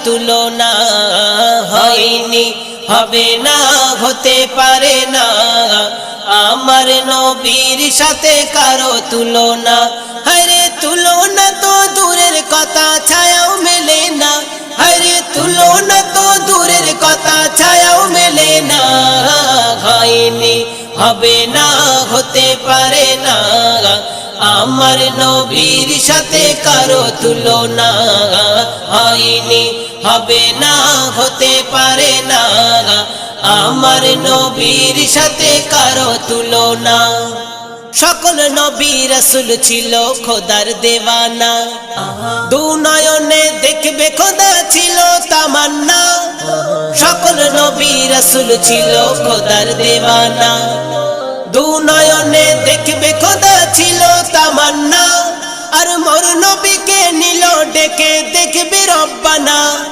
তুলনা হয়নি, হবে না, হতে পারে না আমার নবীর সাথে কারো তুলনা। হরে তুলনা তো দূরের কথা, ছায়াও মেলে না। হরে তুলনা তো দূরের কথা, ছায়াও মেলে না। হয়নি, হবে না, হতে পারে না আমার নবীর সাথে কারো তুলনা। হয়নি, হবে না, হতে পারে না আমার নবীর সাথে কারো তুলনা। সকল নবী রাসূল ছিল খোদার দেওয়ানা, দু নয়নে দেখবে খোদা ছিল তামান্না। সকল নবী রাসূল ছিল খোদার দেওয়ানা, দু নয়নে দেখবে খোদা ছিল তামান্না। আর মোর নবীকে নিল ডেকে দেখবে রব্বানা।